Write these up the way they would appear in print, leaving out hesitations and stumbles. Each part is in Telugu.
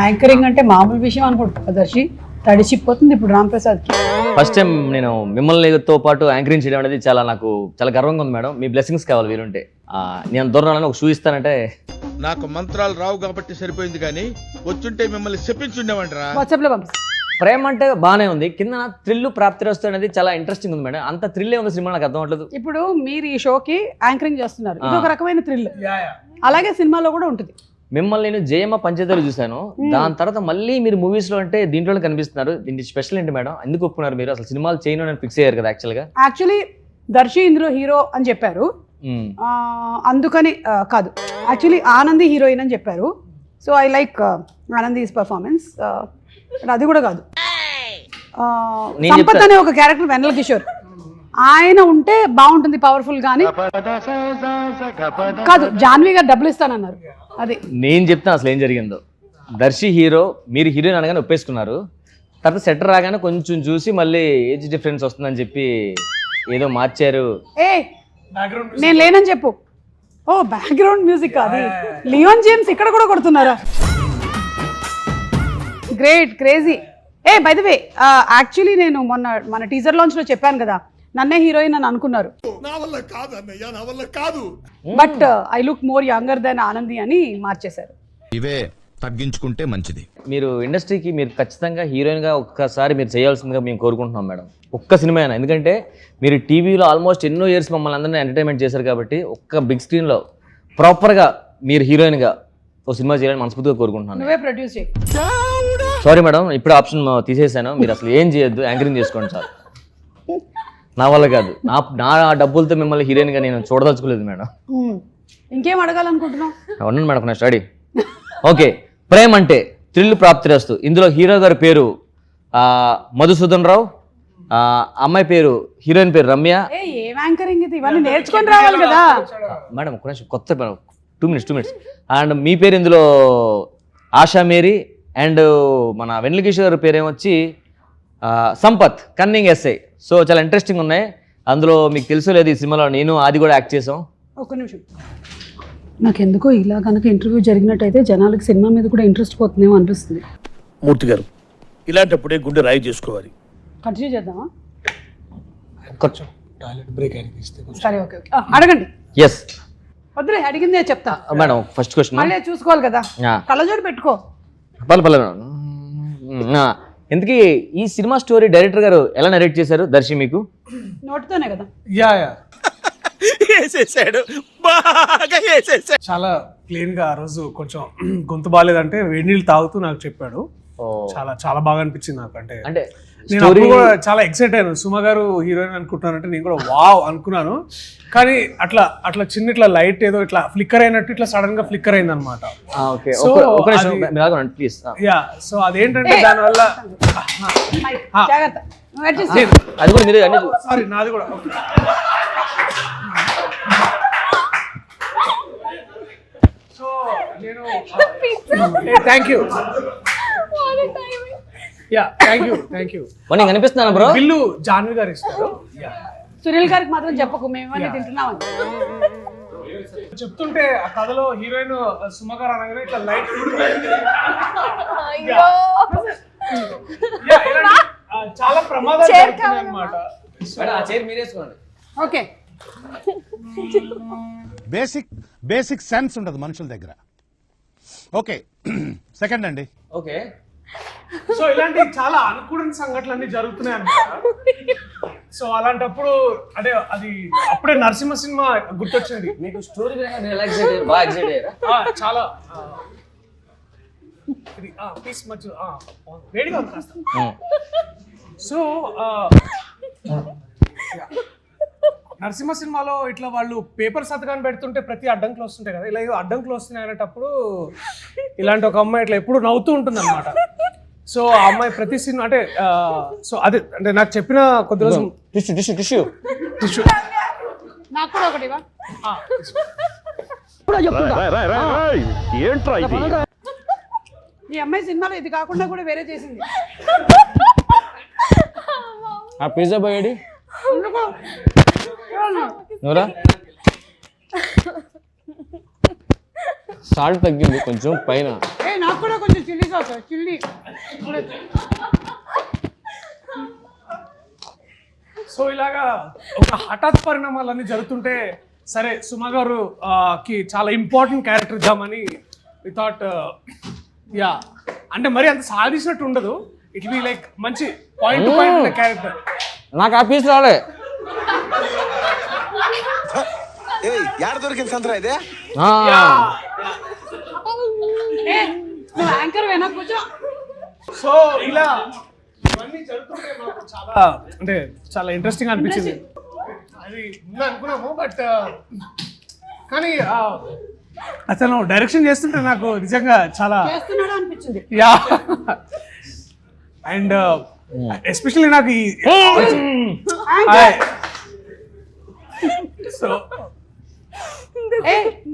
యాంకరింగ్ అంటే మామూలు విషయం అనుకుంటా దర్శి, తడిచిపోతుంది ఇప్పుడు రామ్ ప్రసాద్ కి. ఫస్ట్ టైం నేను మిమ్మల్నితో పాటు యాంకరింగ్ చేయడం అనేది నాకు చాలా గర్వంగా ఉంది మేడం. మీ బ్లెస్సింగ్స్ కావాలి వీరుంటే. నేను దూరం ఒక షూ ఇస్తానంటే. నాకు మంత్రాలు రావు కాబట్టి సరిపోయింది, కానీ వచ్చుంటే మిమ్మల్ని చెప్పించుండేవంటరా. వాట్సాప్ లో పంపిస్తా. ప్రేమ అంటే బాగానే ఉంది, కింద థ్రిల్ ప్రాప్తి వస్తుంది అనేది చాలా ఇంట్రెస్టింగ్ ఉంది మేడం. అంత థ్రిల్లే ఉంది సినిమా, నాకు అర్థం అవ్వట్లేదు. ఇప్పుడు మీరు ఈ షోకి యాంకరింగ్ చేస్తున్నారు, ఇది ఒక రకమైన థ్రిల్. అలాగే సినిమాలో కూడా ఉంటుంది. మిమ్మల్ని నేను జయమ్మ పంచదారు చూశాను, దాని తర్వాత మళ్ళీ మీరు మూవీస్ లో అంటే దీంట్లో కనిపిస్తున్నారు. దీనికి స్పెషల్ ఏంటి మేడం? ఎందుకు ఒప్పుకున్నారు మీరు? అసలు సినిమాలు చేయను అని ఫిక్స్ అయ్యారు కదా యాక్చువల్లీ దర్శి ఇందులో హీరో అని చెప్పారు, అందుకని కాదు, యాక్చువల్లీ ఆనంది హీరోయిన్ అని చెప్పారు. So I like Anandi's performance. అది కూడా కాదు, సంపత్ అనే ఒక క్యారెక్టర్ వెన్నెల కిషోర్, ఆయన ఉంటే బాగుంటుంది పవర్ఫుల్ గానీ కాదు. జాన్వి గారు డబ్బులు ఇస్తానన్నారు. అది నేను చెప్తాను అసలు ఏం జరిగిందో. దర్శి హీరో, మీరు హీరోయిన్ అనగానే ఒప్పేసుకున్నారు. తర్వాత సెటర్ రాగానే కొంచెం చూసి మళ్ళీ ఏజ్ డిఫరెన్స్ వస్తుందని చెప్పి ఏదో మార్చారు. నేను లేనని చెప్పు. ఓ బ్యాక్గ్రౌండ్ మ్యూజిక్ అది. లియోన్ జేమ్స్ ఇక్కడ కూడా కొడుతున్నారా? Great, crazy. By the way, actually నేను మన టీజర్ లాంచ్ లో చెప్పాను కదా, నన్నే హీరోయిన్ అని అనుకున్నారు. But I look more younger than Anandi అని మార్చేశారు. ఇవే తగ్గించుకుంటే మంచిది. మీరు ఇండస్ట్రీకి మీరు ఖచ్చితంగా హీరోయిన్ గా ఒక్కసారి మీరు చేయాల్సిందిగా మేము కోరుకుంటున్నాం మేడం. ఒక్క సినిమా అయినా, ఎందుకంటే మీరు టీవీలో ఆల్మోస్ట్ ఎన్నో ఇయర్స్ మమ్మల్ని అందరినీ ఎంటర్టైన్మెంట్ చేశారు కాబట్టి ఒక్క బిగ్ స్క్రీన్ లో ప్రాపర్ గా మీరు హీరోయిన్ గా ఒక సినిమా చేయాలని మనస్ఫూర్తిగా కోరుకుంటున్నాను. నువ్వే ప్రొడ్యూస్ చేయి. సారీ మేడం, ఇప్పుడు ఆప్షన్ తీసేసాను. మీరు అసలు ఏం చేయొద్దు, యాంకరింగ్ చేసుకోండి సార్. నా వల్ల కాదు, నా డబ్బులతో మిమ్మల్ని హీరోయిన్ గా నేను చూడదలుచుకోలేదు మేడం. ఇంకేం అడగాలనుకుంటున్నావు? ఉన్నాను మేడం నా స్టడీ. ఓకే, ప్రేమ అంటే థ్రిల్ ప్రాప్తిరస్తు. ఇందులో హీరో గారి పేరు మధుసూదన్ రావు, అమ్మాయి పేరు, హీరోయిన్ పేరు రమ్య. ఏం యాంకరింగ్ ఇది? ఇవన్నీ నేర్చుకొని రావాలి కదా మేడం. కొత్త 2 minutes. అండ్ మీ పేరు ఇందులో ఆశా మేరీ, అండ్ మన వెన్నెల కిషోర్ పేరు ఏమొచ్చి సంపత్, కన్నింగ్ ఎస్ఐ. సో చాలా ఇంట్రెస్టింగ్ ఉన్నాయి. అందులో మీకు తెలుసో లేదు, ఈ సినిమాలో నేను అది కూడా యాక్ట్ చేసాం. ఒక్క నిమిషం, నాకెందుకో ఇలా కనుక ఇంటర్వ్యూ జరిగినట్టయితే జనాలకి సినిమా మీద కూడా ఇంట్రెస్ట్ పోతుందేమో అనిపిస్తుంది. మూర్తి గారు, ఇలాంటప్పుడే గుండె రాయి చేసుకోవాలి. కంటిన్యూ చేద్దామా? టాయిలెట్ బ్రేక్ అయిన సరే, ఓకే ఓకే, అడగండి. ఎస్ వద్దులే, అడిగిందే చెప్తా మేడం. ఫస్ట్ క్వశ్చన్ మళ్ళీ చూసుకోవాలి కదా, కళ్ళజోడు పెట్టుకో. ఎందుకు ఈ సినిమా స్టోరీ డైరెక్టర్ గారు ఎలా నరేట్ చేశారు దర్శి మీకు? నోటితోనే కదా. చాలా ప్లేన్ గా ఆ రోజు కొంచెం గొంతు బాగాలేదంటే వేడి నీళ్ళు తాగుతూ నాకు చెప్పాడు. చాలా బాగా అనిపించింది నాకు. అంటే నేను అప్పుడు కూడా చాలా ఎక్సైట్ అయ్యాను. సుమ గారు హీరోయిన్ అనుకుంటున్నానంటే నేను కూడా వావ్ అనుకున్నాను. కానీ అట్లా చిన్న ఇట్లా లైట్ ఏదో ఇట్లా ఫ్లిక్కర్ అయినట్టు ఇట్లా సడన్ గా ఫ్లిక్కర్ అయింది అనమాట. సో అదేంటంటే దానివల్ల సారీ నాది కూడా. సో నేను థ్యాంక్ యూ. Thank you. కనిపిస్తున్నాను బ్రో. బిల్లు జాన్వి గారు ఇస్తారు. సునీల్ గారికి మాత్రం చెప్పకు, మేమన్నీ తింటున్నామని చెప్తుంటే ఆ కథలో హీరోయిన్ సుమ గారు అనగానే ఇట్లా లైట్ చాలా ప్రమాదాలు అన్నమాట. ఓకే, బేసిక్ సెన్స్ ఉంటుంది మనుషుల దగ్గర. ఓకే, సెకండ్ అండి. ఓకే, సో ఇలాంటి చాలా అనుకూడని సంఘటనలు జరుగుతున్నాయి అన్నమాట. సో అలాంటప్పుడు అంటే అది అప్పుడే నరసింహ సినిమా గుర్తొచ్చింది. మీకు స్టోరీ చాలా పీస్ మధ్య వేడిగా ఉంది కాస్త. సో నరసింహ సినిమాలో ఇట్లా వాళ్ళు పేపర్ సంతకాన్ని పెడుతుంటే ప్రతి అడ్డంకులు వస్తుంటాయి కదా, ఇలా ఏదో అడ్డంకులు వస్తున్నాయి అనేటప్పుడు ఇలాంటి ఒక అమ్మాయి ఇట్లా ఎప్పుడు నవ్వుతూ ఉంటుంది అనమాట. సో ఆ అమ్మాయి ప్రతి సినిమా అంటే సో అదే అంటే నాకు చెప్పిన కొద్ది రోజు టిష్యూ నాకు కూడా ఒకటి ఈ అమ్మాయి సినిమాలో ఇది కాకుండా కూడా వేరే చేసింది. ఆ పిజ్జా బాయ్ సాల్ట్ తగ్గింది కొంచెం పైన. నాకు కూడా కొంచెం చిల్లీ సాస్ చిల్లీ. సో ఇలాగా ఒక హఠాత్ పరిణామాలన్నీ జరుగుతుంటే సరే సుమ గారు కి చాలా ఇంపార్టెంట్ క్యారెక్టర్ ఇద్దామని వి థాట్ యా అంటే మరి అంత సాధించినట్టు ఉండదు, ఇట్ బి లైక్ మంచి పాయింట్ టు పాయింట్ క్యారెక్టర్. నాకు ఆ పీస్ రాలే. దొరికింది సంతరా ఇదే. నువ్వు యాంకర్ వెనక కూర్చో. సో ఇలా ఇవన్నీ జరుగుతుంటే మాకు చాలా అంటే చాలా ఇంట్రెస్టింగ్ అనిపించింది. అది ముందు అనుకున్నాము బట్ కానీ అతను డైరెక్షన్ చేస్తుంటే నాకు నిజంగా చాలా చేస్తున్నాడు అనిపించింది. యా అండ్ ఎస్పెషల్లీ నాకు ఈ సో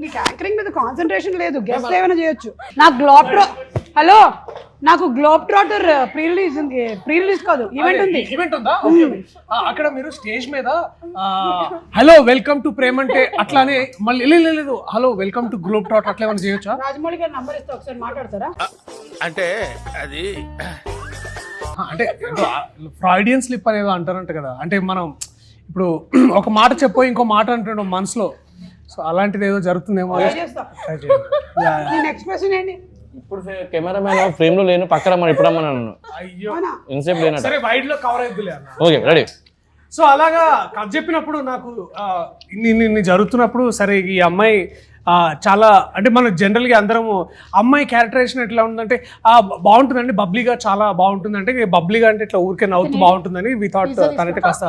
నీకు యాంకరింగ్ మీద కాన్సన్ట్రేషన్ లేదు, గెస్ట్ ఏమైనా చేయొచ్చు. నాకు నాకు గ్లోబ్ ట్రాటర్ ప్రీ రిలీజ్ కాదు ఈవెంట్ ఉంది. ఈవెంట్ ఉందా? అక్కడ మీరు స్టేజ్ మీద హలో వెల్కమ్ టు ప్రేమ్ అంటే అట్లానే మళ్ళీ లేదు hello welcome to globe trotter అట్లా ఏమైనా చేయొచ్చా? రాజమౌళి గారి నంబర్ ఇస్తే ఒకసారి మాట్లాడతారా? అంటే అది అంటే ఫ్రాయిడియన్ స్లిప్ అనేది అంటారంట కదా, అంటే మనం ఇప్పుడు ఒక మాట చెప్పో ఇంకో మాట అంటుండే మనసులో, సో అలాంటిది ఏదో జరుగుతుందేమో. నెక్స్ట్ క్వశ్చన్ ఏంటి? ఇప్పుడు కెమెరామ్యాన్ ఫ్రేమ్ లో లేను, పక్కన మనం ఇప్పుడు రమ్మన్నాను. అయ్యో ఇన్సేపు లేనట్టు. సరే వైడ్ లో కవర్ అయిద్దిలే అన్న. Okay ready. సో అలాగా కథ చెప్పినప్పుడు నాకు ఇన్ని జరుగుతున్నప్పుడు సరే ఈ అమ్మాయి చాలా అంటే మనం జనరల్గా అందరము అమ్మాయి క్యారెక్టరైజేషన్ ఎట్లా ఉందంటే బాగుంటుందండి, బబ్లీగా చాలా బాగుంటుందంటే, బబ్లీగా అంటే ఇట్లా ఊరికే నవ్వుతూ బాగుంటుందని వి థాట్ తనైతే కాస్త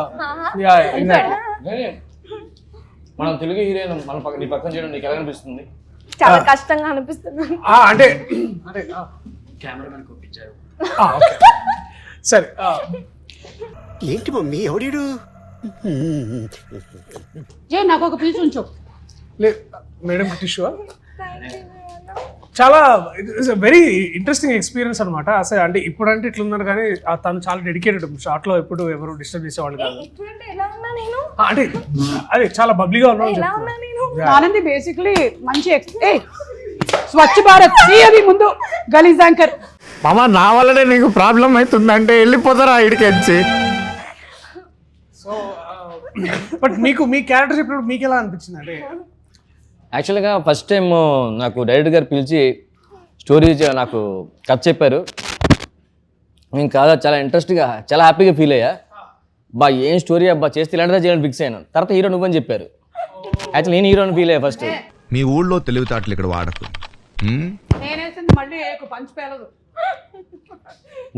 మనం తెలుగు హీరోయిన్ మన నీ పక్కన చేయడం నీకు ఎలా అనిపిస్తుంది? చాలా కష్టంగా అనిపిస్తుంది. అంటే కెమెరామెన్ పంపించారు. సరే ఏంటి మమ్మీ ఎవడీడు? నాకు ఒక పీస్ ఉంచు. మేడం టిష్యూ చాలా వెరీ ఇంట్రెస్టింగ్ ఎక్స్పీరియన్స్ అనమాట. అసలు అంటే ఇప్పుడు అంటే ఇట్లా ఉన్నారు కానీ తను చాలా డెడికేటెడ్, షార్ట్ లో ఎప్పుడు ఎవరు డిస్టర్బ్ చేసేవాళ్ళు కాదు. అంటే అదే చాలా బబ్లీగా ఉన్నాను. ఆనంది బేసిక్లీ మంచి స్వచ్ఛ భారత్ అది ముందు గలీజ్ యాంకర్. మామ నా వల్లనే నీకు ప్రాబ్లం అవుతుందంటే వెళ్ళిపోతారా ఇడికెచ్చి. సో బట్ మీకు మీ క్యారెక్టర్ చెప్పినప్పుడు మీకు ఎలా అనిపించింది? అంటే యాక్చువల్గా ఫస్ట్ టైం నాకు డైరెక్టర్ గారు పిలిచి స్టోరీ నాకు కథ చెప్పారు. నేను కాదా చాలా ఇంట్రెస్ట్గా చాలా హ్యాపీగా ఫీల్ అయ్యా. బా ఏం స్టోరీ అబ్బా చేస్తే ఇలాంటిదా చేయాలని ఫిక్స్ అయ్యాను. తర్వాత హీరో నువ్వని చెప్పారు. యాక్చువల్లీ నేను హీరోని ఫీల్ అయ్యా ఫస్ట్. మీ ఊళ్ళో తెలివితేటలు ఇక్కడ వాడకు. నేనేసింది మళ్ళీ పంచి పేలదు.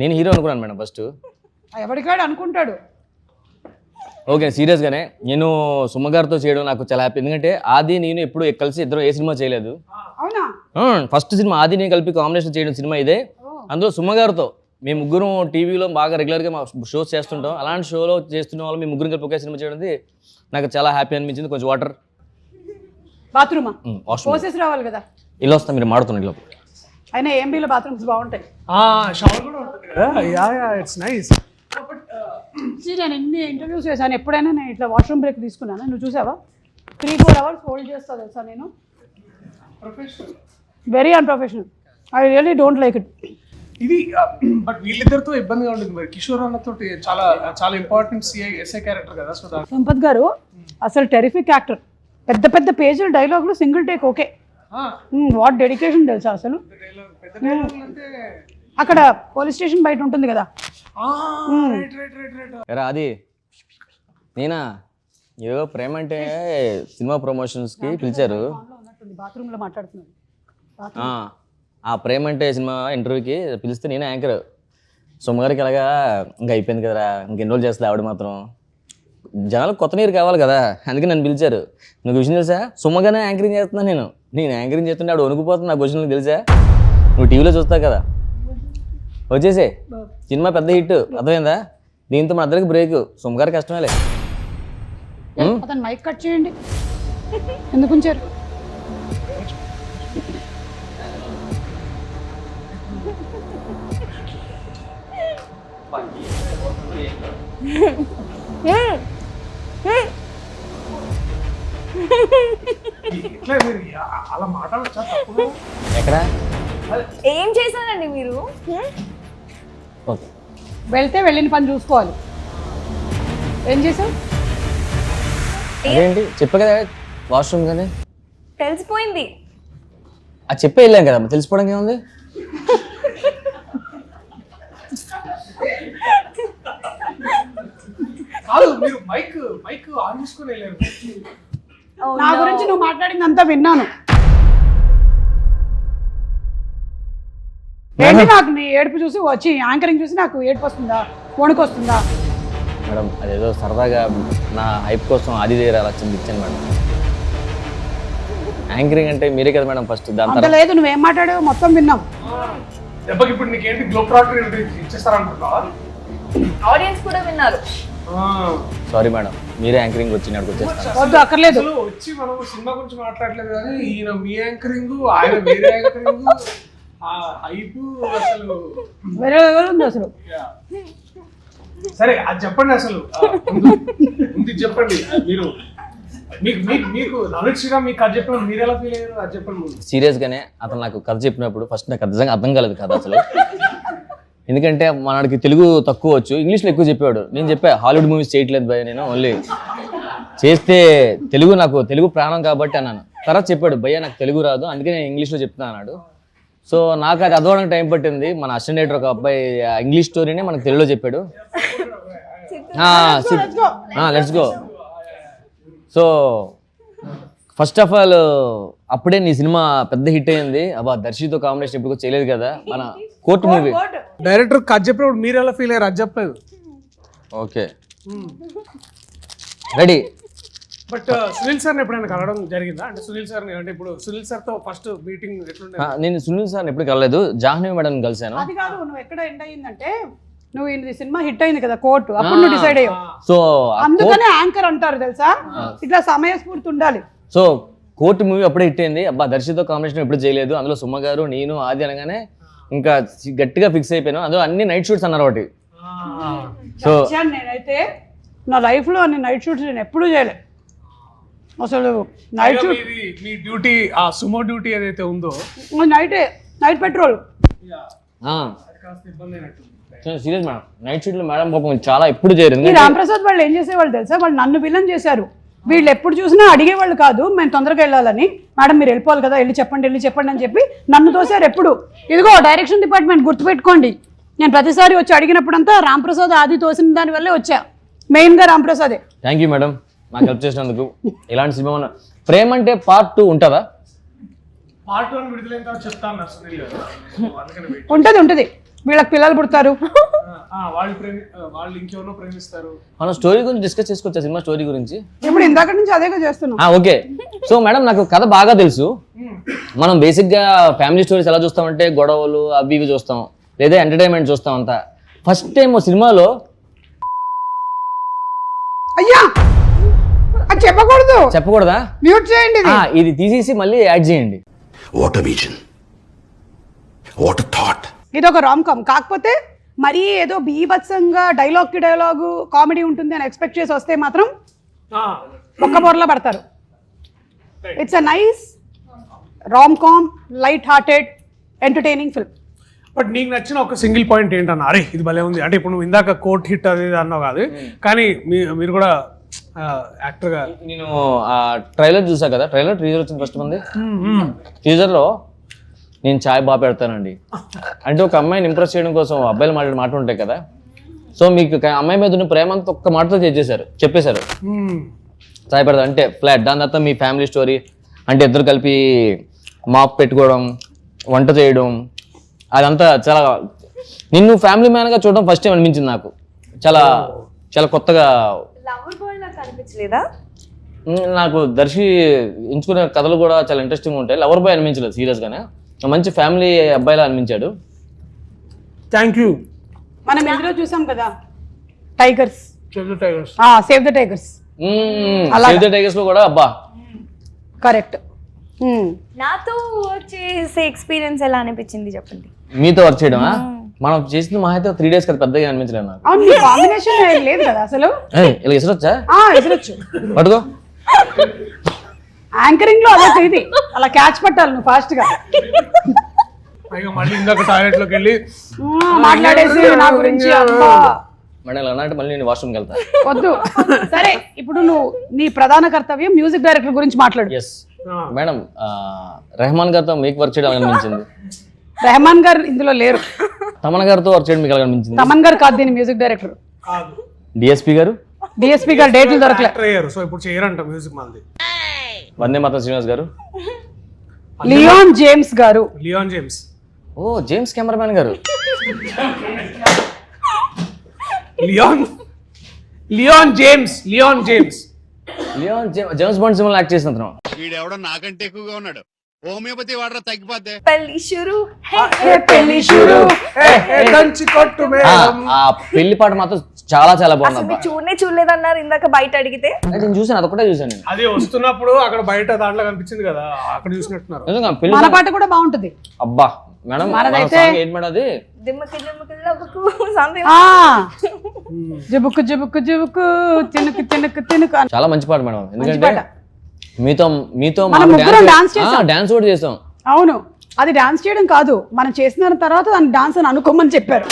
నేను హీరో అనుకున్నాను మేడం ఫస్ట్. ఎవరికాడు అనుకుంటాడు. ఓకే సీరియస్గానే నేను సుమ గారితో చేయడం నాకు చాలా హ్యాపీ. ఎందుకంటే ఆది నేను ఎప్పుడు కలిసి ఇద్దరు ఏ సినిమా చేయలేదు. అవునా? ఫస్ట్ సినిమా ఆది నేను కలిపి కాంబినేషన్ చేయడం సినిమా ఇదే. అందులో సుమ గారితో మేము ముగ్గురు టీవీలో బాగా రెగ్యులర్గా మా షోస్ చేస్తుంటాం. అలాంటి షోలో చేస్తున్న వాళ్ళు మేము ముగ్గురు కలిపి ఒకే సినిమా చేయడం నాకు చాలా హ్యాపీ అనిపించింది. కొంచెం వాటర్ బాత్రూమా పోసేసి రావాలి కదా. ఇలా వస్తాం మీరు మాడుతున్నారు ఇలా. అయినా ఏంబీలో బాత్రూమ్స్ బాగుంటాయి. షవర్ కూడా ఉంటుంది కదా. Yeah it's nice. నేను ఎన్ని ఇంటర్వ్యూస్ చేశాను, ఎప్పుడైనా నేను ఇట్లా వాష్రూమ్ బ్రేక్ తీసుకున్నాను. నువ్వు చూసావా? 3-4 hours హోల్డ్ చేస్తా తెలుసా నేను. Very unprofessional. I really don't like it. ఇది బట్ వీళ్ళిద్దరితో ఇబ్బందిగా ఉంటుంది మరి. కిషోర్ అన్నతో చాలా చాలా ఇంపార్టెంట్ ఎస్ఐ క్యారెక్టర్ కదా. సో సంపత్ గారు అసలు టెరిఫిక్ యాక్టర్. పెద్ద పెద్ద పేజీల డైలాగులు single take okay. What dedication తెలుసా అసలు. అక్కడ పోలీస్ స్టేషన్ బయట ఉంటుంది కదా. అది నేనా ఏదో ప్రేమ అంటే సినిమా ప్రమోషన్స్కి పిలిచారు. బాత్రూంలో మాట్లాడుతున్నాను. ఆ ప్రేమ అంటే సినిమా ఇంటర్వ్యూకి పిలిస్తే నేనే యాంకర్. సుమ్మగారికి ఎలాగా ఇంకా అయిపోయింది కదరా, ఇంకెన్ని రోజులు చేస్తుంది ఆవిడ మాత్రం. జనాలకు కొత్త నీరు కావాలి కదా, అందుకే నన్ను పిలిచారు. నీకు విషయం తెలుసా? సుమ్మగానే యాంకరింగ్ చేస్తున్నాను నేను యాంకరింగ్ చేస్తుంటే ఆవిడ వణుకుపోతుంది. నాకు క్వశ్చన్లు తెలుసా? నువ్వు టీవీలో చూస్తావు కదా. వచ్చేసే సినిమా పెద్ద హిట్, అర్థమైందా? దీంతో మన అందరికి బ్రేక్. సుమ్మగారి కష్టమేలే. అతను మైక్ కట్ చేయండి. ఎందుకు ఉంచారు? ఇట్లా మీరు అలా మాట్లాడచ్చా తప్పుడు? ఎక్కడ ఏం చేశారండి మీరు? ఓకే వెళ్తే వెళ్ళిన పని చూసుకోవాలి. ఏం చేసావు? అదేంటి చెప్పే కదా వాష్రూమ్ కానీ తెలిసిపోయింది. అది చెప్పే వెళ్ళాం కదా తెలిసిపోవడం ఏముంది. కాదు మీరు మైక్ ఆన్ చేసుకొని వెళ్ళారు. నా గురించి నువ్వు మాట్లాడింది అంతా విన్నాను. ఏంటి నాకు నీ ఏడుపు చూసి వచ్చి యాంకరింగ్ చూసి నాకు ఏడుపు వస్తుందా, వణుకు వస్తుందా? మేడం అదేదో సరదాగా నా హైప్ కోసం అది దగ్గర అలా ఇచ్చాను మేడం. యాంకరింగ్ అంటే మీరే కదా మేడం ఫస్ట్, దాని అంత తర్వాత లేదు, నువ్వేం మాట్లాడావు మొత్తం విన్నాం. దెబ్బకి ఇప్పుడు నీకేంటి గ్లో ప్రాక్టర్ ఇచ్చేస్తారనుకుంటున్నావా? ఆడియన్స్ కూడా విన్నారు. సారీ మేడం, మీరే యాంకరింగ్ వచ్చి నాకు వచ్చేస్తాను. వద్దు, అక్కర్లేదు. అసలు వచ్చి మనం సినిమా గురించి మాట్లాడలేదు కానీ ఈయన మీ యాంకరింగ్, ఆయన వేరే యాంకరింగ్, ఆ హైప్ అసలు వేరే లెవెల్ ఉంది అసలు. సరే అది చెప్పండి అసలు ముందు చెప్పండి. మీరు మీకు నవీన్ శ్రీరామ్ మీకు కథ చెప్పినప్పుడు మీరు ఎలా ఫీల్ అయ్యారు అది చెప్పండి ముందు. సీరియస్గానే అతను నాకు కథ చెప్పినప్పుడు ఫస్ట్ నాకు అర్థం కాలేదు కథ అసలు. ఎందుకంటే మనకి తెలుగు తక్కువ వచ్చు, ఇంగ్లీష్లో ఎక్కువ చెప్పాడు. నేను చెప్పా హాలీవుడ్ మూవీస్ చేయట్లేదు భయ, నేను ఓన్లీ చేస్తే తెలుగు ప్రాణం కాబట్టి అన్నాను. తర్వాత చెప్పాడు భయ్య నాకు తెలుగు రాదు అందుకే నేను ఇంగ్లీష్లో చెప్తాను అన్నాడు. సో నాకు అది అదవడానికి టైం పట్టింది. మన అసిస్టెంట్ డైరెక్టర్ ఒక అబ్బాయి ఇంగ్లీష్ స్టోరీనే మనకు తెలుగులో చెప్పాడు. Let's go. So first of all అప్పుడే నీ సినిమా పెద్ద హిట్ అయింది. అబ్బా దర్శితో కాంబినేషన్ ఎప్పుడు చేయలేదు కదా, మన కోర్టు మూవీ. డైరెక్టర్ కథ చెప్పినప్పుడు మీరు ఎలా ఫీల్ అయ్యారు అది చెప్పలేదు. Okay ready. బట్ సునీల్ సార్ని ఎప్పుడైనా కలవడం జరిగిందా? అంటే సునీల్ సార్ని అంటే ఇప్పుడు సునీల్ సార్తో ఫస్ట్ మీటింగ్ ఎట్లుండే? నేను సునీల్ సార్ని ఎప్పుడు కలలేదు, జాహ్నవి మేడం కలిసాను. అది కాదు, నువ్వు ఎక్కడ ఎండ్ అయ్యిందంటే నువ్వు ఈ సినిమా హిట్ అయింది కదా కోర్టు, అప్పుడు నువ్వు డిసైడ్ అయ్యావు. సో అందుకనే యాంకర్ అంటారు తెలుసా, ఇట్లా సమయస్ఫూర్తి ఉండాలి. సో కోర్టు మూవీ అప్పుడే హిట్ అయింది. అబ్బా దర్శితో కాంబినేషన్ ఎప్పుడు చేయలేదు, అందులో సుమ గారు నేను ఆది అనగానే ఇంకా గట్టిగా ఫిక్స్ అయిపోయాను. అందులో అన్ని నైట్ షూట్స్ అన్నారు ఒకటి. సో నేనైతే నా లైఫ్ లో అన్ని నైట్ షూట్స్ నేను ఎప్పుడూ చేయలే అసలు. నైట్ షూట్ మీ డ్యూటీ, ఆ సుమో డ్యూటీ ఏదైతే ఉందో night petrol serious madam, night shoot లో మేడం పాపం చాలా ఎప్పుడు చేయలేదు. ఈ రాంప్రసాద్ వాళ్ళు ఏం చేసేవాళ్ళు తెలుసా, వాళ్ళు నన్ను విలన్ చేశారు. వీళ్ళు ఎప్పుడు చూసినా అడిగేవాళ్ళు కాదు, మేము తొందరగా వెళ్ళాలని. మేడం మీరు వెళ్ళిపోవాలి కదా, వెళ్ళి చెప్పండి అని చెప్పి నన్ను తోసారు ఎప్పుడు. ఇదిగో డైరెక్షన్ డిపార్ట్మెంట్ గుర్తుపెట్టుకోండి, నేను ప్రతిసారి వచ్చి అడిగినప్పుడంతా రాంప్రసాద్ ఆది తోసిన దాని వల్లే వచ్చా, మెయిన్గా రాంప్రసాదే. థ్యాంక్ యూ మేడం మాకు హెల్ప్ చేసినందుకు. ఇలాంటి సినిమా ప్రేమ అంటే పార్ట్ 2 ఉంటుందా? పార్ట్ 1 విడుదలైన తర్వాత చెప్తాను సునీల్ గారు. అందుకని వెయిట్. ఉంటుంది. వీళ్ళకి పిల్లలు పుడతారు, వాళ్ళు ఇంకెవరో ప్రేమిస్తారు. మనం స్టోరీ గురించి డిస్కస్ చేసుకోవచ్చా, సినిమా స్టోరీ గురించి? ఇప్పుడు ఇందాక నుంచి అదేగా చేస్తున్నాం. ఓకే. సో మేడం నాకు కథ బాగా తెలుసు. మనం బేసిక్గా ఫ్యామిలీ స్టోరీస్ ఎలా చూస్తామంటే గొడవలు అవి ఇవి చూస్తాం, లేదా ఎంటర్టైన్మెంట్ చూస్తాం అంతా. ఫస్ట్ టైం సినిమాలో అయ్యా అది చెప్పకూడదా? మ్యూట్ చేయండి. ఇది తీసేసి మళ్ళీ యాడ్ చేయండి. What a vision, what a thought. ఇది ఒక రామ్ కామ్, కాకపోతే మరీ ఏదో బీభత్సంగా డైలాగు కామెడీ ఉంటుంది అని ఎక్స్పెక్ట్ చేసి వస్తే మాత్రం ఒక్క బొర్రలో పడతారు. It's a nice rom com, light hearted, entertaining film. But నీకు నచ్చిన ఒక సింగిల్ పాయింట్ ఏంటన్నా, అరే ఇది భలే ఉంది అంటే, ఇప్పుడు నువ్వు ఇందాక కోర్ట్ హిట్ అది అన్నావు కాదు, కానీ మీరు కూడా యాక్టర్గా. నేను ఆ ట్రైలర్ చూసా కదా, టీజర్ వచ్చింది ఫస్ట్ మంది. టీజర్లో నేను చాయ్ బాగా పెడతానండి అంటే ఒక అమ్మాయిని ఇంప్రెస్ చేయడం కోసం అబ్బాయిలు మాట ఉంటాయి కదా. సో మీకు అమ్మాయి మీద ఉన్న ప్రేమ అంతా ఒక్క మాటతో చెప్పేశారు చాయ్ పెడతా అంటే ఫ్లాట్. దాని తర్వాత మీ ఫ్యామిలీ స్టోరీ అంటే ఇద్దరు కలిపి మాప్ పెట్టుకోవడం, వంట చేయడం, అదంతా చాలా నిన్ను ఫ్యామిలీ మ్యాన్గా చూడడం ఫస్ట్ టైం అనిపించింది నాకు. చాలా చాలా కొత్తగా. లవర్ బాయ్ నాకు అనిపించలేదా? నాకు దర్శి ఎంచుకునే కథలు కూడా చాలా ఇంట్రెస్టింగ్ ఉంటాయి. లవర్ బాయ్ అనిపించలేదు సీరియస్గానే, మంచి ఫ్యామిలీ అబ్బాయిలా అనిపించాడు. Thank you. మనం ఇందులో చూసాం కదా tigers, save the tigers. Save the tigers లో కూడా అబ్బా కరెక్ట్. నాతో చేసే ఎక్స్పీరియన్స్ ఎలా అనిపించింది చెప్పండి. మీతో వర్క్ చేయడమా? మనం చేసిన మా అయితే 3 days కదా, పెద్దగా అనిపించలేదు నాకు. అవును, మీ కాంబినేషన్ లేదు కదా అసలు. ఇలా ఇసరొచ్చా? ఇసరొచ్చు. పట్టుకో. యాంకరింగ్ లో అదొక ఇది అలా క్యాచ్ పట్టాలి నువ్వు ఫాస్ట్ గా పైగా మళ్ళీ ఇందాక టాయిలెట్ లోకి వెళ్ళి మాట్లాడేసి నా గురించి అబ్బా మేడం ఇలా అంటే మళ్ళీ నేను వాష్రూమ్కి వెళ్తా. వద్దు. సరే ఇప్పుడు నువ్వు నీ ప్రధాన కర్తవ్యం మ్యూజిక్ డైరెక్టర్ గురించి మాట్లాడు. ఎస్ మేడం, రెహమాన్ గారితో మీకు వర్క్ చేయడం అనిపించింది. రెహమాన్ గారు ఇందులో లేరు. తమన్ గారితో వర్క్ చేయడం మీకు అనిపించింది. తమన్ గారు కాదు దీని మ్యూజిక్ డైరెక్టర్. కాదు డిఎస్పీ గారు డేట్లు దొరకలే. యాక్టర్ అయ్యారు, సో ఇప్పుడు చేయరంట మ్యూజిక్ మంది. వందే మాత్రం Srinivas garu. Leon James garu. Leon James. ఓ James cameraman garu. Leon James. James Bond సినిమాలో యాక్ట్ చేసిన అతను. వీడెవడో నాకంటే ఎక్కువగా ఉన్నాడు. హోమియోపతి వాడరా తగ్గిపోద్దే. పెళ్లి షురు పెళ్లి షురు. దంచి కొట్టు ఆ, మేడం. ఆ పెళ్లి పాట మాత్రం చాలా చాలా బాగుంది అసలు అబ్బా. మీరు చూడలేదన్నారు ఇందాక బయట అడిగితే. నేను చూసాను, అదొకటే చూసాను నేను. అది వస్తున్నప్పుడు అక్కడ బయట దాంట్లో కనిపించింది కదా, అక్కడ చూసినట్టున్నారు. నిజంగా పెళ్లి మన పాట కూడా బాగుంటుంది. అబ్బా మేడం, మనదైతే- ఏంటి మేడం అది? దిమ్మకి లవ్వుకు సంథింగ్. జబుక్కు జబుక్కు జబుక్కు తినుకు తినుకు తినుకు అని. చాలా మంచి పాట మేడం, మంచి ఎందుకంటే పాట. మీతో మనం ముగ్గురం dance చేసాం. డాన్స్ కూడా చేసాం. అవును, అది డాన్స్ చేయడం కాదు, మనం చేసిన తర్వాత దాన్ని డాన్స్ అని అనుకోమని చెప్పారు.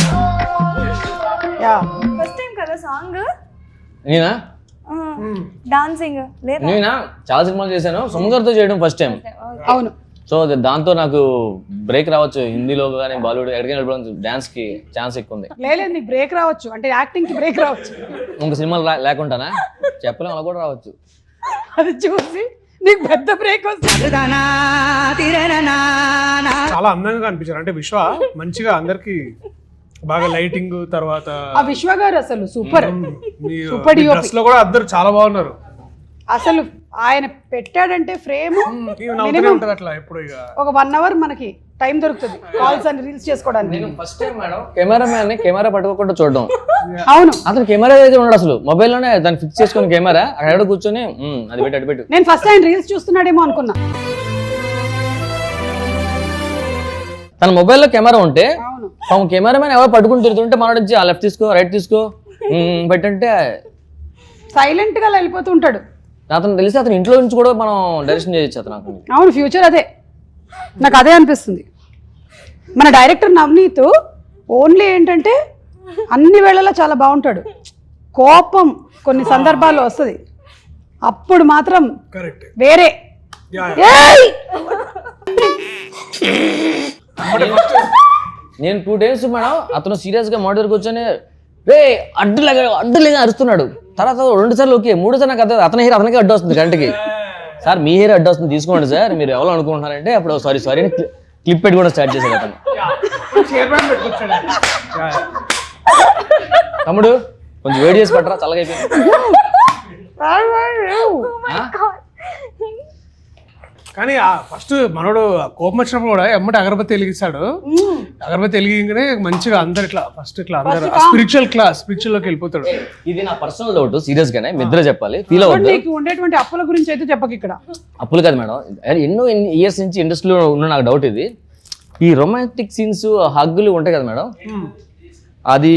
యా ఫస్ట్ టైం కదా సాంగ్ నేనా డాన్సింగ్ లేదా? నేనా చాలా సినిమాలు చేశాను, సుమగారితో చేయడం ఫస్ట్ టైం. అవును. సో దాంతో నాకు బ్రేక్ రావచ్చు, హిందీలో కానీ బాలీవుడ్ ఎక్కడికైనా డాన్స్ కి ఛాన్స్ ఎక్కువ ఉంది. లేదు నీకు బ్రేక్ రావచ్చు, అంటే యాక్టింగ్ కి బ్రేక్ రావచ్చు. ఇంక సినిమాలు లేకుండానా చెప్పలేం, అలా కూడా రావచ్చు. అది చూసి నీకు పెద్ద బ్రేక్ వస్తుంది. చాలా అందంగా కనిపించారు. అంటే విశ్వ మంచిగా అందరికి బాగా లైటింగ్ తర్వాత ఆ విశ్వ గారు అసలు సూపర్. మీ సూపర్ డిఓపి. డ్రెస్ లో కూడా అందరు చాలా బాగున్నారు. అసలు ఆయన పెట్టాడంటే ఫ్రేమ్ ఇవి నవ్వుతూనే ఉంటది అట్లా ఎప్పుడు. ఇక ఒక 1 hour మనకి టైం దొరుకుతుంది కాల్స్ అండ్ రీల్స్ చేసుకోవడానికి. నేను first time madam cameraman camera పట్టుకోకుండా చూడడం. అవును, అతను కెమెరా దగ్గర ఉన్నాడు, అసలు మొబైల్లోనే దాన్ని ఫిక్స్ చేసుకుని కెమెరా అక్కడ కూర్చొని అది పెట్టు అటు పెట్టు. నేను ఫస్ట్ ఆయన రీల్స్ చూస్తున్నాడేమో అనుకున్నా. తన మొబైల్లో కెమెరా ఉంటే అవును, పాపం కెమెరామెన్ ఎవరు పట్టుకుని తిరుగుతుంటే మనోడి ఆ లెఫ్ట్ తీసుకో రైట్ తీసుకో పెట్టంటే సైలెంట్ గా వెళ్ళిపోతూ ఉంటాడు. అతను తెలిసి అతను ఇంట్లో నుంచి కూడా మనం డైరెక్షన్ చేయొచ్చు అతను. అవును, ఫ్యూచర్ అదే, నాకు అదే అనిపిస్తుంది. మన డైరెక్టర్ నవనీత్ ఓన్లీ ఏంటంటే అన్ని వేళలా చాలా బాగుంటాడు. కోపం కొన్ని సందర్భాల్లో వస్తుంది, అప్పుడు మాత్రం కరెక్ట్. వేరే. ఏయ్! నేను 2 days మేడం అతను సీరియస్ గా మోడల్ కూర్చొని రే అడ్డులేగా అరుస్తున్నాడు. తర్వాత 2 సార్లు ఓకే, 3 సార్లు నాకు అతని హెయిర్ అతనికి అడ్డు వస్తుంది గంటకి. సార్ మీ హెయిర్ అడ్డు వస్తుంది తీసుకోండి సార్, మీరు ఎవరు అనుకుంటున్నారంటే అప్పుడు సారీ క్లిప్ పెట్టి కూడా స్టార్ట్ చేశాడు అతను. తమ్ముడు కొంచెం వేడి చేసి పట్టరా చల్లగా అయిపోయింది. కానీ ఫస్ట్ మనోడు కోపం వచ్చినప్పుడు కూడా ఎమ్మటి అగరబత్తి వెలిగిస్తాడు. అగరబత్తి వెలిగిగానే మంచిగా అందరు ఇట్లా ఫస్ట్ ఇట్లా అందరు స్పిరిచువల్ లోకి వెళ్ళిపోతాడు. ఇది నా పర్సనల్ డౌట్, సీరియస్ గానే మీ ఇద్దరు చెప్పాలి, ఫీల్ అవ్వద్దు. నీకు ఉండేటువంటి అప్పుల గురించి అయితే చెప్పక ఇక్కడ. అప్పులు కాదు మేడం, ఎన్నో ఇయర్స్ నుంచి ఇండస్ట్రీలో ఉన్న నాకు డౌట్ ఇది. ఈ రొమాంటిక్ సీన్స్ హగ్గులు ఉంటాయి కదా మేడం, అది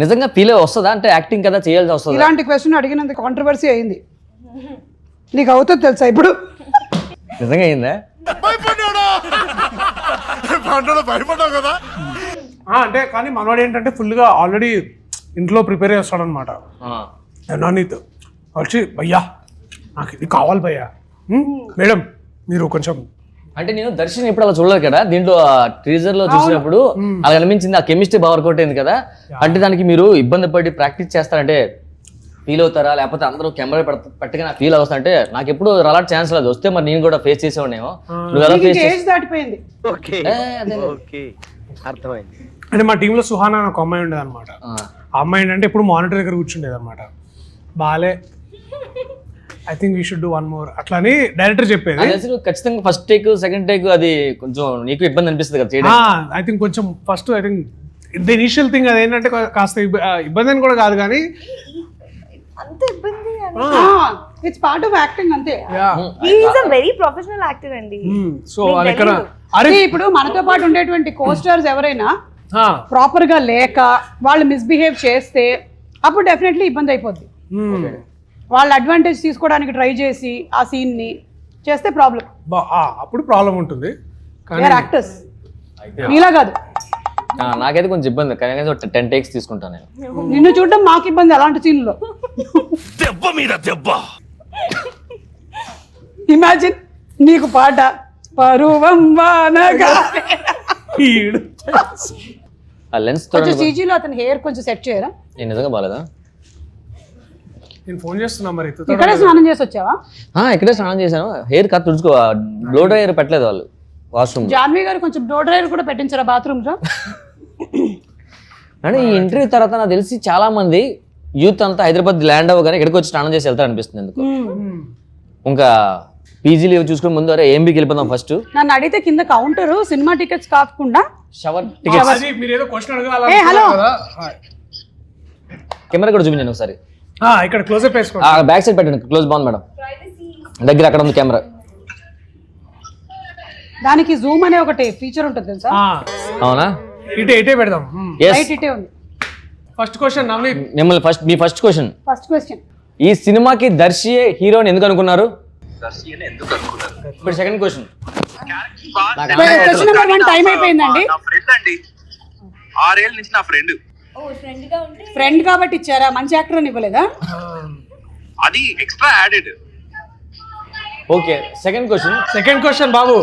నిజంగా ఫీల్ వస్తుందా? అంటే యాక్టింగ్ కదా చేయాల్సి వస్తుంది. ఇలాంటి క్వశ్చన్ అడిగినంత కాంట్రవర్సీ అయింది. నీకు అవుతుంది తెలుసా ఇప్పుడు? నిజంగా అయిందా? భయపడ్డావు కదా. అంటే కానీ మనోడు ఏంటంటే ఫుల్ గా ఆల్రెడీ ఇంట్లో ప్రిపేర్ చేస్తాడు అనమాట. నవనీత్ వచ్చి భయ్యా నాకు ఇది కావాలి భయ్యా, మేడం మీరు కొంచెం. అంటే నేను దర్శన్ ఇప్పుడు అలా చూడలేదు కదా, దీంట్లో టీజర్ లో చూసినప్పుడు అలా అనిపించింది, ఆ కెమిస్ట్రీ బాగా వర్కౌట్ అయింది కదా. అంటే దానికి మీరు ఇబ్బంది పడి ప్రాక్టీస్ చేస్తారంటే ఫీల్ అవుతారా, లేకపోతే అందరూ కెమెరా పట్టుకుని ఫీల్ అవుతా అంటే నాకు ఎప్పుడు అలాంటి ఛాన్స్ లేదు. వస్తే మరి నేను కూడా ఫేస్ చేసేవాడేమో. నువ్వు ఎలా ఫేస్ ఏజ్ దాటిపోయింది. అర్థమైంది. అంటే మా టీంలో సుహానా అని ఒక అమ్మాయి ఉండేది అనమాట. ఆ అమ్మాయి ఏంటంటే ఇప్పుడు మానిటర్ దగ్గర కూర్చుండేది అనమాట. బాలే I think we should do 1 more అట్లా అని డైరెక్టర్ చెప్పేది. ఖచ్చితంగా ఫస్ట్ టేక్ సెకండ్ టేక్ అది కొంచెం నీకు ఇబ్బంది అనిపిస్తుంది కదా చేయడం. ఐ థింక్ కొంచెం first I think the initial thing అది ఏంటంటే కాస్త ఇబ్బంది అని కూడా కాదు కానీ అంత ఇబ్బంది. ఇట్స్ పార్ట్ ఆఫ్ యాక్టింగ్ అంతే. He is a very professional actor అండి. సో అది ఇక్కడ ఇప్పుడు మనతో పాటు ఉండేటువంటి కోస్టార్స్ ఎవరైనా ప్రాపర్ గా లేక వాళ్ళు మిస్బిహేవ్ చేస్తే అప్పుడు డెఫినెట్లీ ఇబ్బంది అయిపోద్ది. వాళ్ళ అడ్వాంటేజ్ తీసుకోవడానికి ట్రై చేసి ఆ సీన్ని చేస్తే ప్రాబ్లం. అప్పుడు ప్రాబ్లం ఉంటుంది కానీ యాక్టర్స్ నీలా కాదు. నాకైతే కొంచెం ఇబ్బంది, కానీ 10 takes తీసుకుంటాను నేను. నిన్ను చూడడం మాకు ఇబ్బంది అలాంటి సీన్లో. దెబ్బ మీద దెబ్బ. ఇమాజిన్ నీకు పాట పరువం వానగా. ఆ లెన్స్ కొంచెం CG లో అతని హెయిర్ కొంచెం సెట్ చేయరా? నేను నిజంగా బాగాలేదా? నేను ఫోన్ చేస్తున్నా మరి. ఇక్కడే స్నానం చేసి వచ్చావా? ఇక్కడే స్నానం చేశాను. హెయిర్ కట్ తుడుచుకో, బ్లో డ్రైయర్ పెట్టలేదు వాళ్ళు వాష్రూమ్. జాన్వీ గారు కొంచెం బ్లో డ్రైయర్ కూడా పెట్టించారా బాత్రూమ్ లో? అంటే ఈ ఇంటర్వ్యూ తర్వాత నాకు తెలిసి చాలా మంది యూత్ అంతా హైదరాబాద్ ల్యాండ్ అవ్వగానే ఇక్కడికి వచ్చి స్నానం చేసి వెళ్తారు అనిపిస్తుంది ఎందుకు. ఇంకా పీజీ లీవ్ చూసుకుని ముందు అరే ఏంబీకి వెళ్ళిపోదాం ఫస్ట్. నన్ను అడిగితే కింద కౌంటర్ సినిమా టికెట్స్ కాకుండా షవర్ టికెట్స్. మీరు ఏదో క్వశ్చన్ ఏ హలో కెమెరా కూడా చూపించండి ఒకసారి. ఇక్కడ క్లోజ్అప్ వేసుకోండి. బ్యాక్ సైడ్ పెట్టండి, క్లోజ్ బాగుంది మేడం. దగ్గర అక్కడ ఉంది కెమెరా. దానికి జూమ్ అనే ఒకటి ఫీచర్ ఉంటుంది తెలుసా? అవునా? ఇటే పెడదాం. రైట్ ఇటే ఉంది. ఫస్ట్ క్వశ్చన్ నవనీత్, మిమ్మల్ని మీ ఫస్ట్ క్వశ్చన్. ఫస్ట్ క్వశ్చన్, ఈ సినిమాకి దర్శియే హీరో అని ఎందుకు అనుకున్నారు? ఇప్పుడు second question. Question number 1 time అయిపోయిందండి. నా ఫ్రెండ్ అండి, 6 ఏళ్ళ నుంచి నా ఫ్రెండ్. ఫ్రెండ్ కాబట్టి ఇచ్చారా? మంచి యాక్టర్ అని ఇవ్వలేదా? అది extra added. Okay second question బాబు.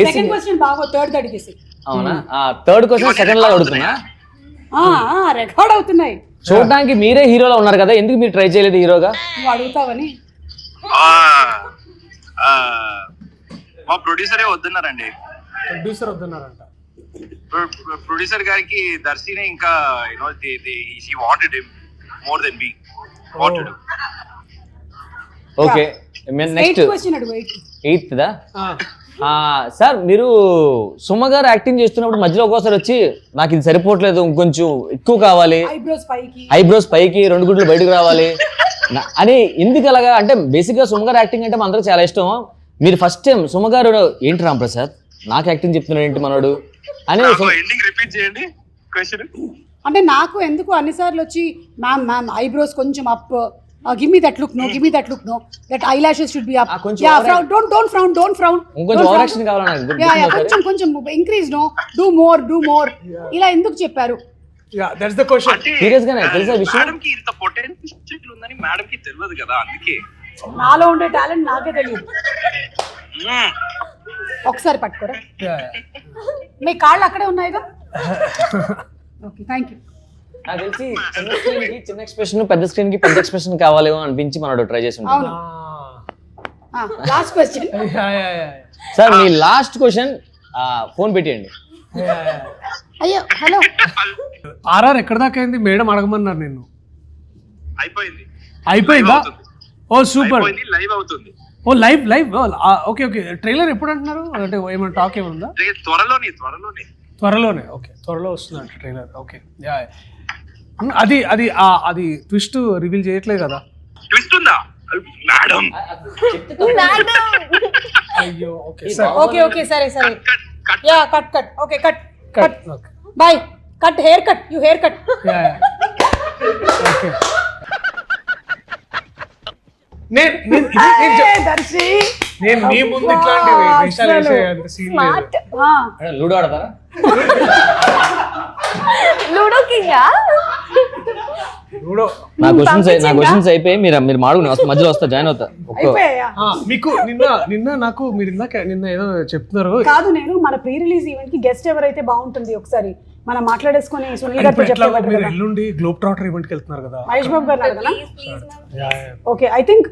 సెకండ్ క్వశ్చన్ బాగా థర్డ్ అడిగేసి. అవునా? థర్డ్ క్వశ్చన్ సెకండ్ లాగా అడుగుతున్నా. రికార్డ్ అవుతున్నాయి. చూడడానికి మీరే హీరోలా ఉన్నారు కదా, ఎందుకు మీరు ట్రై చేయలేదు హీరోగా? నువ్వు అడుగుతావని. మా ప్రొడ్యూసరే వద్దన్నారండి. ప్రొడ్యూసర్ వద్దన్నారంట. ప్రొడ్యూసర్ గారికి దర్శిని ఇంకా she wanted him more than we wanted. Okay next question అడుగు. 8th దా? సార్ మీరు సుమ గారు యాక్టింగ్ చేస్తున్నప్పుడు మధ్యలో ఒక్కోసారి వచ్చి నాకు ఇది సరిపోవట్లేదు, ఇంకొంచెం ఎక్కువ కావాలి, ఐబ్రోస్ పైకి 2 గుడ్లు బయటకు రావాలి అని ఎందుకు అలాగా? అంటే బేసిక్ గా సుమ గారు యాక్టింగ్ అంటే అందరూ చాలా ఇష్టం. మీరు ఫస్ట్ టైం సుమ గారు ఏంటి రాంప్రసాద్ నాకు యాక్టింగ్ చెప్తున్నాడు ఏంటి మనోడు అని ఎండింగ్ రిపీట్ చేయండి క్వశ్చన్. అంటే నాకు ఎందుకు అన్నిసార్లు వచ్చి మ్యామ్ ఐబ్రోస్ కొంచెం up, give me that look no, give me that look no, that eyelashes should be up, yeah frown, don't frown ఇంకొంచెం ఓవర్ యాక్షన్ కావాలన్నా కొంచెం increase no, do more ఇలా ఎందుకు చెప్పారు? that's the question. సీరియస్ గానే తెలుసా విషయం? మేడం కి ఇంత పొటెన్షియల్ ఉందని మేడం కి తెలియదు కదా, అందుకే నాలో ఉండే టాలెంట్ నాకే తెలియదు. ఒకసారి పట్టుకోరా. మీ కాళ్ళు అక్కడే ఉన్నాయిగా. Okay thank you. నాకు తెలిసి చిన్న స్క్రీన్ కి చిన్న ఎక్స్ప్రెషన్, పెద్ద స్క్రీన్ కి పెద్ద ఎక్స్ప్రెషన్ కావాలేమో అనిపించి మనోడు ట్రై చేసి ఉంటాడు. లాస్ట్ క్వశ్చన్ సార్ మీ లాస్ట్ క్వశ్చన్ ఫోన్ పెట్టేయండి. అయ్యో హలో ఆర్ఆర్ ఎక్కడ దాకా అయింది? మేడం అడగమన్నారు నిన్ను. అయిపోయిందా? ఓ సూపర్. లైవ్ అవుతుంది. ఓ లైవ్ ఓకే ట్రైలర్ ఎప్పుడు అంటున్నారు? అంటే ఏమైనా టాక్ ఏముందా? త్వరలోనే ఓకే, త్వరలో వస్తుందంట ట్రైలర్. ఓకే అది ట్విస్ట్ రివీల్ చేయట్లేదు కదా? ట్విస్ట్ ఉందా మేడం? అయ్యో ఓకే ఓకే సరే ya cut okay cut by cut hair cut you hair cut. Okay నేను మీ ముందు ఇట్లాంటి విషయాలు వేసేంత సీన్ లేదు. లూడో ఆడతారా? లూడో కింగా లూడో. నా క్వశ్చన్స్ అయిపోయి మీరు మాడుకుని మధ్యలో వస్తా, జాయిన్ అవుతా. మీకు నిన్న నాకు మీరు నిన్న ఏదో చెప్తున్నారు కాదు. నేను మన ప్రీ రిలీజ్ ఈవెంట్ కి గెస్ట్ ఎవరైతే బాగుంటుంది ఒకసారి మనం మాట్లాడేసుకొని సునీల్ గారితో చెప్పారు. మీరు ఎల్లుండి గ్లోబ్ ట్రాటర్ ఈవెంట్ కి వెళ్తున్నారు కదా, మహేష్ బాబు గారు కదా? ఓకే ఐ థింక్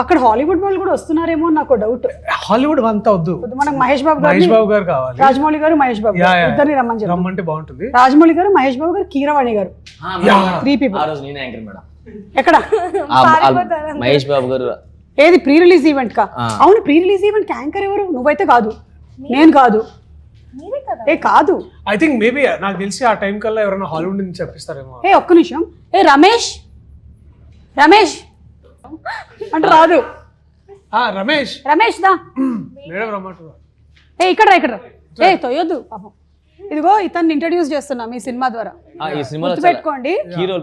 అక్కడ హాలీవుడ్ వాళ్ళు కూడా వస్తున్నారేమో నాకు డౌట్. హాలీవుడ్ అంతా వద్దు, మనకు మహేష్ బాబు గారు కావాలి. రాజమౌళి గారు మహేష్ బాబు ఇద్దరిని రమ్మంటే బాగుంటుంది. రాజమౌళి గారు మహేష్ బాబు గారు కీరవాణి గారు 3 people. ఎక్కడ మహేష్ బాబు గారు ఏది ప్రీ రిలీజ్ ఈవెంట్ కా? అవును ప్రీ రిలీజ్ ఈవెంట్ కి యాంకర్ ఎవరు? నువ్వైతే కాదు, నేను కాదు. కాదు ఐ థింక్ మేబీ నాకు తెలిసి ఆ టైం కల్లా ఎవరైనా హాలీవుడ్ నుంచి చెప్పిస్తారేమో. ఒక్క నిమిషం. రమేష్ అంటే రాదు. రమేష్ దా మేడం రమ్మంటున్నారు. ఇక్కడ తొయ్యొద్దు పాపం. ఇదిగో ఇతన్ని ఇంట్రడ్యూస్ చేస్తున్నా మీ సినిమా ద్వారా. ఈ సినిమాలో పెట్టుకోండి. హీరో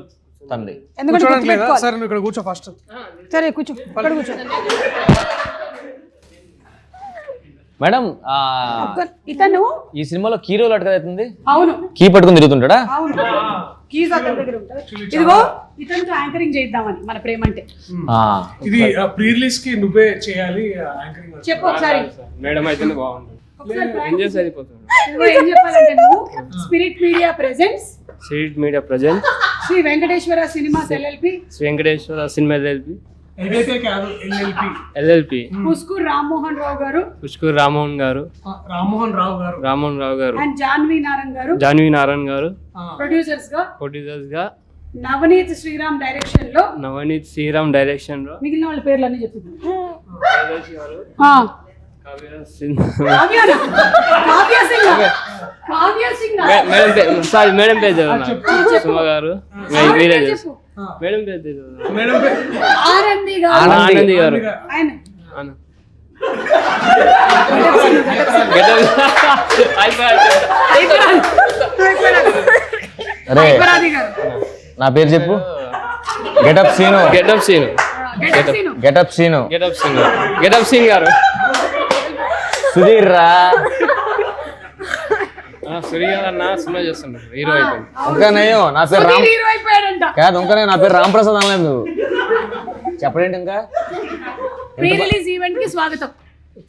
తనది. ఎందుకంటే కూర్చోడానికి లేదా గుర్తుపెట్టుకోవాలి. సరే నువ్వు ఇక్కడ కూర్చో ఫస్ట్. సరే కూర్చో, ఇక్కడ కూర్చో. మేడం ఇతను ఈ సినిమాలో కీ రోల్ అడగవుతుంది, అవును కీ పట్టుకుని తిరుగుతుంటాడా? అవును కీస్ అతని దగ్గర ఉంటాయి. ఇదిగో ఇతనితో యాంకరింగ్ చేద్దామని మన ప్రేమ అంటే. ఇది ప్రీ రిలీజ్ కి నువ్వే చేయాలి యాంకరింగ్. చెప్పు ఒకసారి. మేడం అయితే బాగుంటుంది. ఇదిగో ఏం చెప్పాలంటే నువ్వు spirit media presents sweet media present Shri Venkateswara cinemas LLP Shri Venkateswara cinema LLP ఏదైతే కాదు ఎల్ఎల్పి పుష్కూర్ రామ్మోహన్ రావు గారు, పుష్కూర్ రామోహన్ గారు, రామ్మోహన్ రావు గారు అండ్ జాన్వీ నారాయణ్ గారు జాన్వీ నారాయణ్ గారు ప్రొడ్యూసర్స్ గా, ప్రొడ్యూసర్స్ గా, నవనీత్ శ్రీరామ్ డైరెక్షన్ లో, నవనీత్ శ్రీరామ్ డైరెక్షన్ లో, మిగిలిన వాళ్ళ పేర్లన్నీ చెప్పింది. మేడం పేరు చదవనా? సుమ గారు మీరే చెప్పు. మేడం పేరు చదవనా? ఆనంది గారు. ఆయన అన్న. అరే హైపరాది గారు, నా పేరు చెప్పు. Getup Seenu. Getup Seenu. Getup Seenu. Getup Seenu. Getup Seenu గారు. సుధీర్ రా. సురీ గారు అన్న సినిమా చేస్తుంటారు, హీరో అయిపోయింది. ఇంకా నయ్యో నా పేరు రామ్ హీరో అయిపోయాడంట. కాదు, ఇంకా నా పేరు రామ్ ప్రసాద్ అనలేదు నువ్వు. చెప్పడేంటి ఇంకా? ప్రీ రిలీజ్ ఈవెంట్ కి స్వాగతం.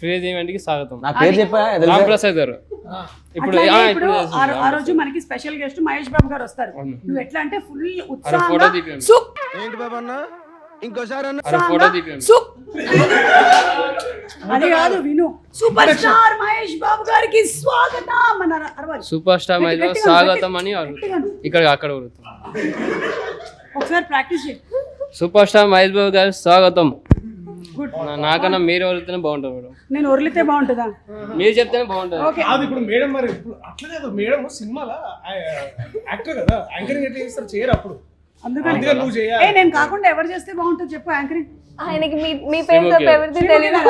ప్రీజ్ ఈవెంట్ కి స్వాగతం. నా పేరు చెప్పా? రామ్ ప్రసాద్ గారు. ఇప్పుడు అట్లాగే ఇప్పుడు ఆ రోజు మనకి స్పెషల్ గెస్ట్ మహేష్ బాబు గారు వస్తారు. నువ్వు ఎట్లా అంటే ఫుల్ ఉత్సాహంగా ఏంటి బాబు అన్న ఇంకోసారి అన్న ఫోటో తీపియండి. అది కాదు విను, సూపర్ స్టార్ మహేష్ బాబు గారికి స్వాగతం అని అరవాలి. సూపర్ స్టార్ మహేష్ బాబు స్వాగతం అని ఇక్కడ అక్కడ ఒకసారి ప్రాక్టీస్ చేయి. సూపర్ స్టార్ మహేష్ బాబు గారి స్వాగతం. నాకన్నా మీరు ఎవరితేనే బాగుంటుంది మేడం. నేను ఒరిలితే బాగుంటుందా? మీరు చెప్తేనే బాగుంటుంది. అది ఇప్పుడు మేడం మరి అట్లా లేదు, మేడం సినిమాలో యాక్టర్ కదా, యాంకరింగ్ ఎట్లా చేస్తారు చేయరు అప్పుడు. అందుకని నువ్వు చేయాలి. నేను కాకుండా ఎవరు చేస్తే బాగుంటుంది చెప్పు యాంకరింగ్. ఆయనకి మీ పేరు తప్ప ఎవరిది తెలియదు.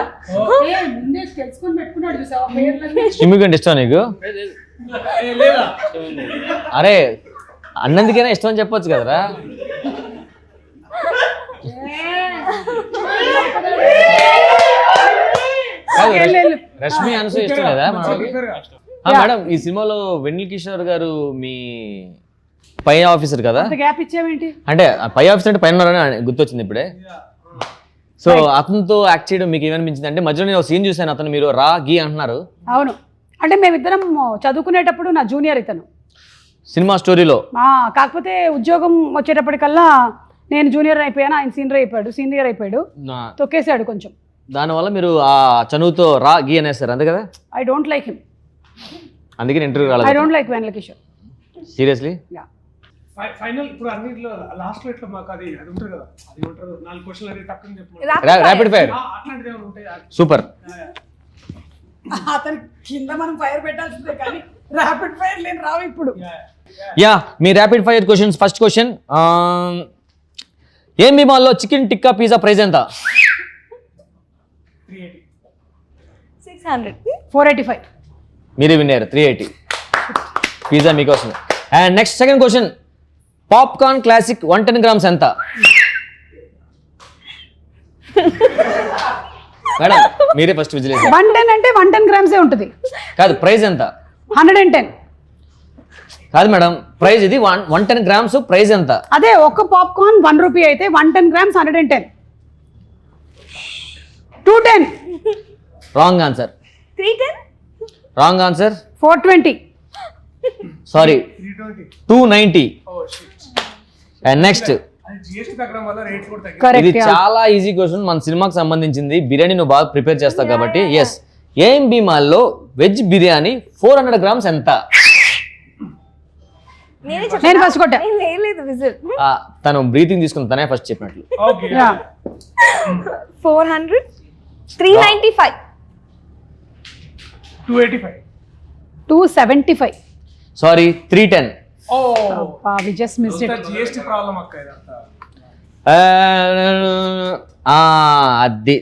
ముందే తెలుసుకొని పెట్టుకున్నాడు చూసావా పేర్లన్నీ. స్టిమ్మిగంటే ఇష్టం నీకు? లేదా అరే అన్నందుకైనా ఇష్టం అని చెప్పొచ్చు కదరా. కాదు, రష్మి అనసూయ ఇష్టం లేదా మేడం? ఈ సినిమాలో వెన్నెల కిషోర్ గారు మీ పై ఆఫీసర్ కదా? గ్యాప్ ఇచ్చావేంటి? అంటే పై ఆఫీసర్ అంటే పైన ఉన్నారని గుర్తొచ్చింది ఇప్పుడే. సో అతనితో యాక్ట్ చేయడం మీకు ఏమనిపించింది? అంటే మధ్యలో నేను సీన్ చూసాను, అతను మీరు రా గీ అంటున్నారు. అవును, అంటే మేమిద్దరం చదువుకునేటప్పుడు నా జూనియర్ ఇతను సినిమా స్టోరీలో. కాకపోతే ఉద్యోగం వచ్చేటప్పటికల్లా నేను జూనియర్ అయిపోయాను, ఆయన సీనియర్ అయిపోయాడు, తొక్కేసాడు కొంచెం. దానివల్ల మీరు ఆ చనువుతో రా గీ అనేస్తారు అంతే కదా? ఐ డోంట్ లైక్ హిమ్, అందుకే ఇంటర్వ్యూ ఐ రాలేదు. Don't like Vennela Kishore seriously. Final ఇప్పుడు అన్నిట్లో లాస్ట్ లో ఇట్లా మాకు అది ఉంటుంది కదా, అది ఉంటారు 4 క్వశ్చన్లు అది టక్కుని చెప్పమని ర్యాపిడ్ ఫైర్. అట్లాంటిది ఏమైనా ఉంటాయి? సూపర్. అతని కింద మనం ఫైర్ పెట్టాల్సిందే కానీ ర్యాపిడ్ ఫైర్ లేని రావు ఇప్పుడు. యా, మీ rapid fire questions. First question, ఏం విమాల్లో చికెన్ టిక్కా పిజ్జా ప్రైస్ ఎంత? 600. 485. మీరే విన్నారు, 380. పిజ్జా మీకోసం. And next second question, popcorn classic 110 grams ఎంత? మేడం మీరే ఫస్ట్ విజిల్. 110 అంటే 110 grams ఉంటుంది. కాదు, ప్రైస్ ఎంత? 110. కాదు మేడం, ప్రైస్ ఇది 110 grams, ప్రైస్ ఎంత? అదే ఒక్క పాప్కార్న్ 1 రూపీ అయితే 110 grams 110. 210. Wrong answer. 310. Wrong answer. 420. Sorry, 290. And next, GST తగ్గడం వల్ల రేట్స్ కూడా తగ్గాయి. కరెక్ట్. ఇది చాలా ఈజీ క్వశ్చన్, మన సినిమాకి సంబంధించింది. బిర్యానీ నువ్వు బాగా ప్రిపేర్ చేస్తావు కాబట్టి. ఎస్, ఏం బీమాల్లో వెజ్ బిర్యానీ 400 grams ఎంత? నేను ఫస్ట్ కొట్టా. నేను లేదు విజిల్. తను బ్రీతింగ్ తీసుకుని తనే ఫస్ట్ చెప్పినట్లు. Okay 400. 395. 285. 275. Sorry, 310. Oh we just missed it. GST problem అక్క ఇదంతా. అది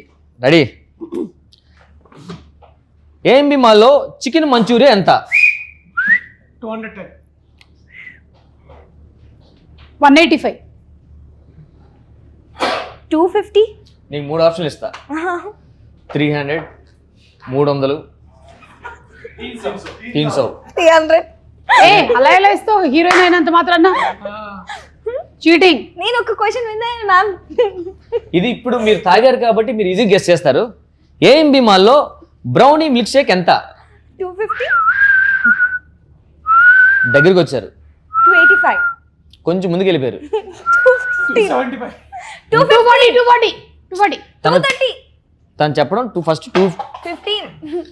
రెడీ. ఏం బీమాల్లో చికెన్ మంచూరియా ఎంత? 210. 185. 250. నీకు 3 ఆప్షన్లు ఇస్తా. 300, 300, 300. 300. ఏ అలా ఎలా ఇస్తావు హీరోయిన్ అయినంత మాత్రాన చీటింగ్. నేను ఒక క్వశ్చన్ విన్నాను మ్యామ్. ఇది ఇప్పుడు మీరు తాగారు కాబట్టి మీరు ఈజీ గెస్ చేస్తారు. ఏఎంబి మాల్లో బ్రౌనీ మిల్క్ షేక్ ఎంత? 250. దగ్గరికి వచ్చారు, 285. కొంచెం ముందుకు వెళ్ళిపోయారు. 75. 240. 230. తను చెప్పడం ఫస్ట్ 15.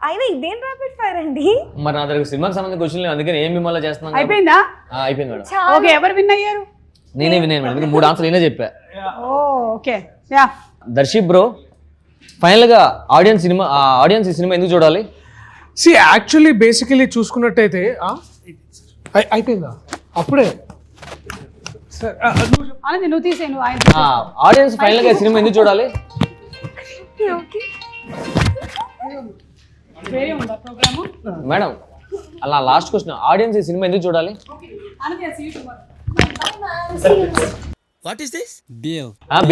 అయినా ఇదేం ర్యాపిడ్ ఫైర్ అండి. మరి నా దగ్గర సినిమాకి సంబంధించిన క్వశ్చన్ లేదు, అందుకని ఏం మిమ్మల్ని చేస్తున్నాను. అయిపోయిందా? అయిపోయింది మేడం. ఓకే, ఎవరు విన్ అయ్యారు? నేనే విన్నాను మేడం, ఎందుకంటే 3 ఆన్సర్లు నేనే చెప్పా. Okay yeah. Darshi bro, final గా ఆడియన్స్ ఈ సినిమా ఎందుకు చూడాలి? సి యాక్చువల్లీ బేసికలీ చూసుకున్నట్టయితే అయిపోయిందా అప్పుడే సార్ ఆనంది నువ్వు తీసే, నువ్వు ఆయన ఆడియన్స్ ఫైనల్ గా ఈ సినిమా ఎందుకు చూడాలి? ఓకే. వేరే ఉందా ప్రోగ్రాము? మేడం అలా లాస్ట్ క్వశ్చన్, ఆడియన్స్ ఈ సినిమా ఎందుకు చూడాలి? ఆనంది ఆ సీట్ ఇవ్వండి. What is this?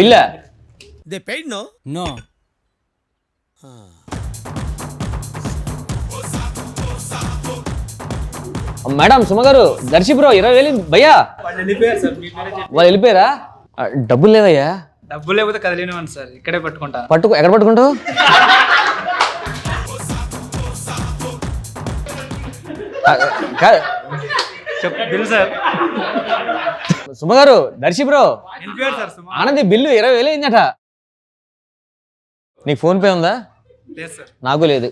బిల్లా they paid no? No. Madam Suma garu, Darshi bro 20,000 భయ్యా. వాళ్ళు వెళ్ళిపోయారా? డబ్బులు లేవయ్యా. డబ్బులు లేకపోతే కదిలేనివ్వండి సార్, ఇక్కడే పట్టుకుంటా. ఎక్కడ పట్టుకుంటావు? Bill sir. Suma garu, Darshi bro, sir Anandi bill 20,000 అయిందట. నీకు ఫోన్ పే ఉందా? లేదు సార్. నాకు లేదు.